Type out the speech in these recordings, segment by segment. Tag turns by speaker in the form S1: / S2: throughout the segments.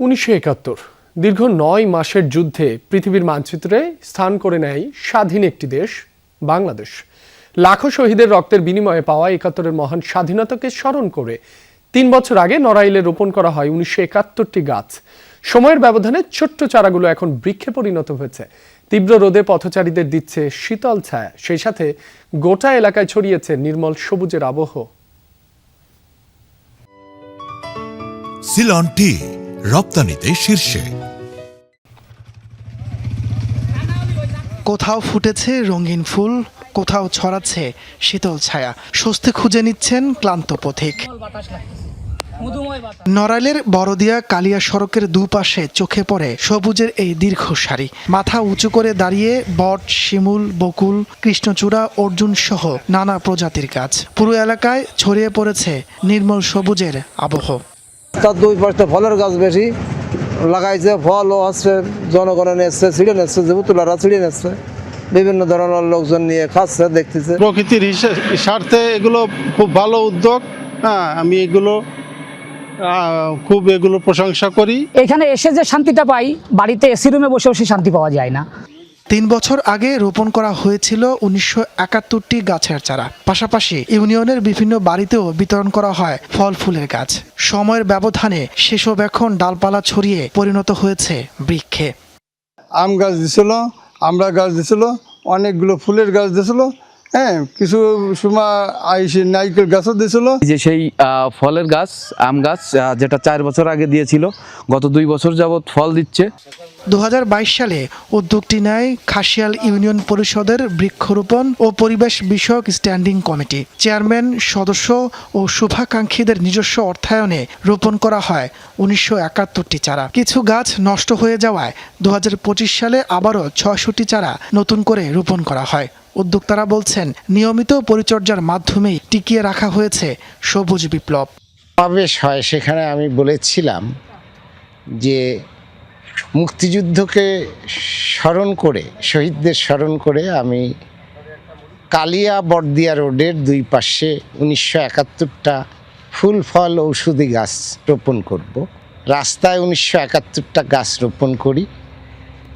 S1: 1971 দীর্ঘ 9 মাসের যুদ্ধে পৃথিবীর মানচিত্রে স্থান করে নেয় স্বাধীন একটি দেশ বাংলাদেশ। লাখো শহীদের রক্তের বিনিময়ে পাওয়া 71-এর মহান স্বাধীনতাকে স্মরণ করে 3 বছর আগে নড়াইলে রোপণ করা হয় 1971টি গাছ। সময়ের ব্যবধানে ছোট্ট চারাগুলো এখন বৃক্ষে পরিণত হয়েছে। তীব্র রোদে পথচারীদের দিচ্ছে শীতল ছায়া, সেই সাথে গোটা এলাকায় ছড়িয়েছে নির্মল সবুজের আবহ।
S2: সিলন টি রপ্তানিতে শীর্ষে।
S3: কোথাও ফুটেছে রঙিন ফুল, কোথাও ছড়াচ্ছে শীতল ছায়া। স্বস্তি খুঁজে নিচ্ছেন ক্লান্ত পথিক। নড়াইলের বড়দিয়া কালিয়া সড়কের দুপাশে চোখে পড়ে সবুজের এই দীর্ঘ সারি। মাথা উঁচু করে দাঁড়িয়ে বট, শিমুল, বকুল, কৃষ্ণচূড়া, অর্জুন সহ নানা প্রজাতির গাছ। পুরো এলাকায় ছড়িয়ে পড়েছে নির্মল সবুজের আবহ।
S4: তার দুই পাশটা ফলের গাছ বেশি লাগাইছে, ফলও আসছে, জনগণ এসছে, ছিঁড়ে নিচ্ছে, তুলারা ছিঁড়ে নিচ্ছে, বিভিন্ন ধরনের লোকজন নিয়ে খাচ্ছে, দেখতেছে।
S5: প্রকৃতির স্বার্থে এগুলো খুব ভালো উদ্যোগ। আমি এগুলো প্রশংসা করি।
S6: এখানে এসে যে শান্তিটা পাই, বাড়িতে এসি রুমে বসে বসে শান্তি পাওয়া যায় না।
S3: 3 বছর আগে রোপণ করা হয়েছিল 1971টি গাছের চারা। পাশাপাশি ইউনিয়নের বিভিন্ন বাড়িতেও বিতরণ করা হয় ফল ফুলের গাছ। সময়ের ব্যবধানে সেসব এখন ডালপালা ছড়িয়ে পরিণত হয়েছে বৃক্ষে।
S5: আম গাছ দিছিল, আমড়া গাছ দিছিল, অনেকগুলো ফুলের গাছ দিছিল, কিছু সময় নারকেল গাছও দিছিল।
S7: যে সেই ফলের গাছ, আম গাছ, যেটা 4 বছর আগে দিয়েছিল, গত 2 বছর যাবৎ ফল দিচ্ছে।
S3: 2022 সালে উদ্যোগটি নেয় খাসিয়াল ইউনিয়ন পরিষদের বৃক্ষরোপণ ও পরিবেশ বিষয়ক স্ট্যান্ডিং কমিটি। চেয়ারম্যান, সদস্য ও শুভাকাঙ্ক্ষীদের নিজস্ব অর্থায়নে রোপণ করা হয় 1971টি চারা। কিছু গাছ নষ্ট হয়ে যাওয়ায় 2025 সালে আবারও 66টি চারা নতুন করে রোপণ করা হয়। উদ্যোক্তারা বলছেন, নিয়মিত পরিচর্যার মাধ্যমেই টিকিয়ে রাখা হয়েছে সবুজ বিপ্লব।
S8: সমাবেশ হয়, সেখানে আমি বলেছিলাম যে মুক্তিযুদ্ধকে স্মরণ করে, শহীদদের স্মরণ করে আমি কালিয়া বড়দিয়া রোডের 2 পাশে 1971টা ফুল ফল ঔষধি গাছ রোপণ করব। রাস্তায় 1971টা গাছ রোপণ করি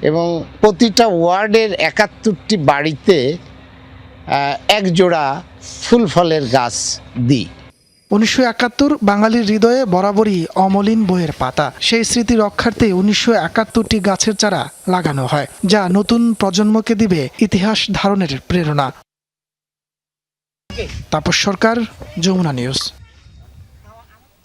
S8: এবং প্রতিটা ওয়ার্ডের 71টি বাড়িতে 1 জোড়া ফুল ফলের গাছ দিই।
S3: 1971 বাঙালির হৃদয়ে বরাবরই অমলিন বইয়ের পাতা। সেই স্মৃতি রক্ষার্থে 1971টি গাছের চারা লাগানো হয়, যা নতুন প্রজন্মকে দিবে ইতিহাস ধারণের প্রেরণা। তাপস সরকার, যমুনা নিউজ।